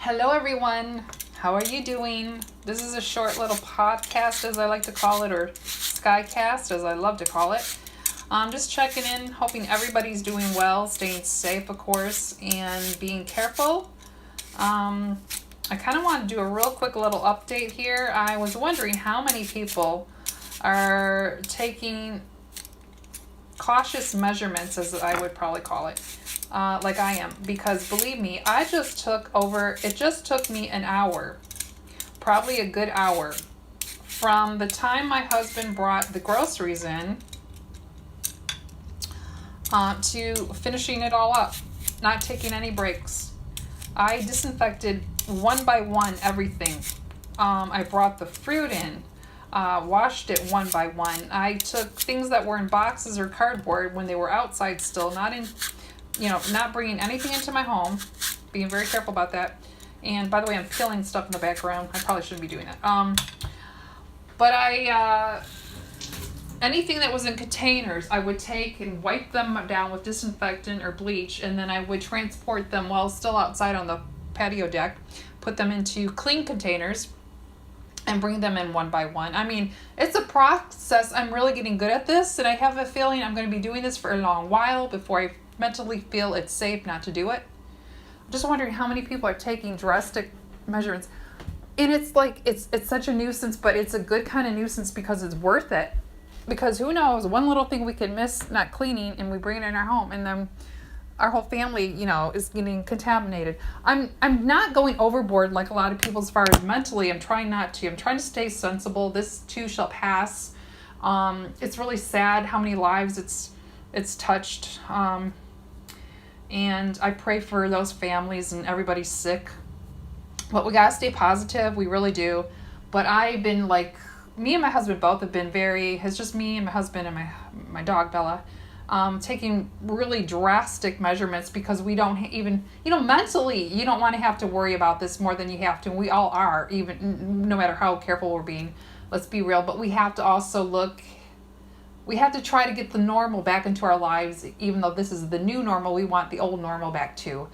Hello everyone, how are you doing? This is a short little podcast, as I like to call it, or Skycast as I love to call it. I'm just checking in, hoping everybody's doing well, staying safe of course, and being careful. I kind of want to do a real quick little update here. I was wondering how many people are taking cautious measurements, as I would probably call it, like I am, because believe me, it just took me an hour, probably a good hour, from the time my husband brought the groceries in to finishing it all up, not taking any breaks. I disinfected one by one everything. I brought the fruit in, washed it one by one. I took things that were in boxes or cardboard when they were outside still, not bringing anything into my home, being very careful about that. And by the way, I'm peeling stuff in the background. I probably shouldn't be doing that. But anything that was in containers, I would take and wipe them down with disinfectant or bleach, and then I would transport them while still outside on the patio deck, put them into clean containers, and bring them in one by one. I mean, it's a process. I'm really getting good at this, and I have a feeling I'm going to be doing this for a long while before I mentally feel it's safe not to do it. I'm just wondering how many people are taking drastic measurements. And it's like, it's such a nuisance, but it's a good kind of nuisance because it's worth it. Because who knows, one little thing we can miss not cleaning and we bring it in our home, and then our whole family, is getting contaminated. I'm not going overboard like a lot of people as far as mentally. I'm trying not to. I'm trying to stay sensible. This too shall pass. It's really sad how many lives it's touched. And I pray for those families and everybody's sick. But we gotta stay positive. We really do. But I've been me and my husband both have been it's just me and my husband and my dog Bella, taking really drastic measurements because we don't even, mentally, you don't want to have to worry about this more than you have to. And we all are, even no matter how careful we're being. Let's be real. But we have to also we have to try to get the normal back into our lives. Even though this is the new normal, we want the old normal back too.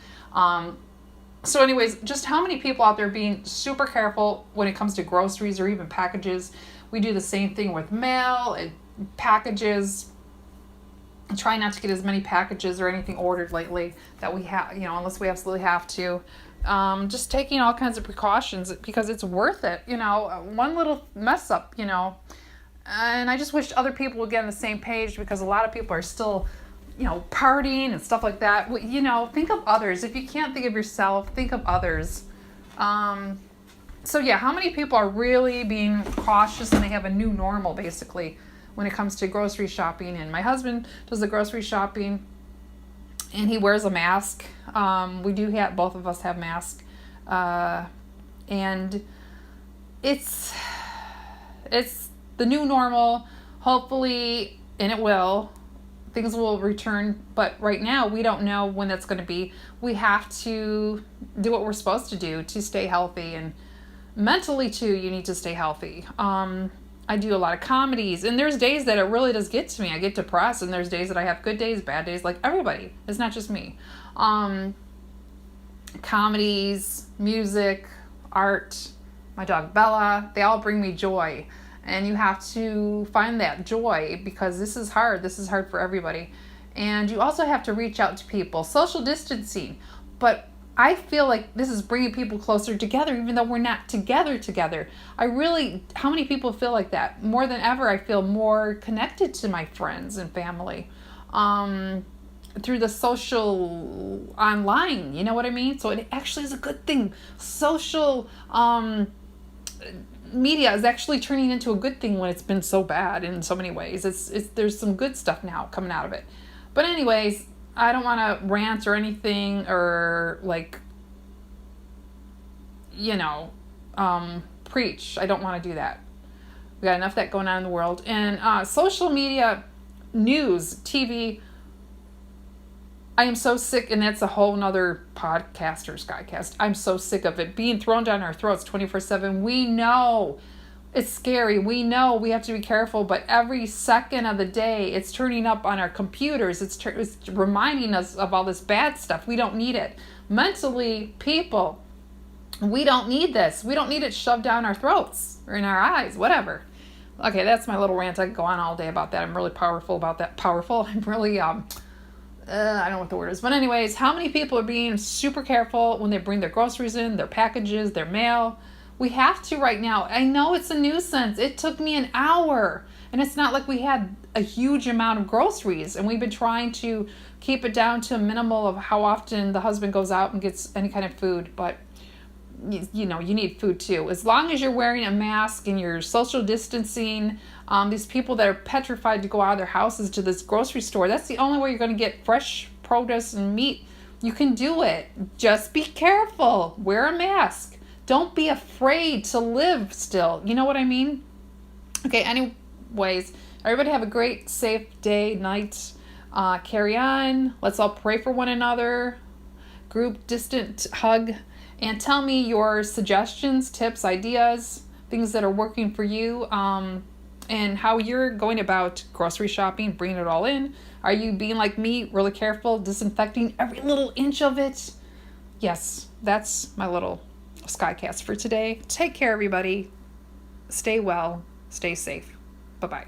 So anyways, just how many people out there being super careful when it comes to groceries or even packages. We do the same thing with mail and packages. Try not to get as many packages or anything ordered lately that we have, unless we absolutely have to. Just taking all kinds of precautions because it's worth it. One little mess up, and I just wish other people would get on the same page because a lot of people are still, partying and stuff like that. Think of others. If you can't think of yourself, think of others. So yeah, how many people are really being cautious and they have a new normal basically when it comes to grocery shopping? And my husband does the grocery shopping and he wears a mask. Both of us have masks. And it's the new normal, hopefully, and it will. Things will return, but right now we don't know when that's going to be. We have to do what we're supposed to do to stay healthy, and mentally too, you need to stay healthy. I do a lot of comedies, and there's days that it really does get to me. I get depressed, and there's days that I have good days, bad days, like everybody. It's not just me. Comedies, music, art, my dog Bella, they all bring me joy. And you have to find that joy because this is hard. This is hard for everybody. And you also have to reach out to people. Social distancing. But I feel like this is bringing people closer together even though we're not together. How many people feel like that? More than ever, I feel more connected to my friends and family through the social online. You know what I mean? So it actually is a good thing. Social media is actually turning into a good thing when it's been so bad in so many ways. There's some good stuff now coming out of it. But anyways, I don't want to rant or anything or preach. I don't want to do that. We got enough of that going on in the world. And social media, news, TV, I am so sick, and that's a whole nother podcast or Skycast. I'm so sick of it being thrown down our throats 24/7. We know it's scary. We know we have to be careful, but every second of the day, it's turning up on our computers. It's reminding us of all this bad stuff. We don't need it. Mentally, people, We don't need this. We don't need it shoved down our throats or in our eyes, whatever. Okay, that's my little rant. I could go on all day about that. I'm really powerful about that. Powerful. I'm really, I don't know what the word is. But anyways, how many people are being super careful when they bring their groceries in, their packages, their mail? We have to right now. I know it's a nuisance. It took me an hour. And it's not like we had a huge amount of groceries. And we've been trying to keep it down to a minimal of how often the husband goes out and gets any kind of food. But you know, you need food too. As long as you're wearing a mask and you're social distancing, these people that are petrified to go out of their houses to this grocery store, that's the only way you're going to get fresh produce and meat. You can do it. Just be careful. Wear a mask. Don't be afraid to live still. You know what I mean? Okay, anyways, everybody have a great, safe day, night. Carry on. Let's all pray for one another. Group distant hug. And tell me your suggestions, tips, ideas, things that are working for you, and how you're going about grocery shopping, bringing it all in. Are you being like me, really careful, disinfecting every little inch of it? Yes, that's my little Skycast for today. Take care, everybody. Stay well. Stay safe. Bye-bye.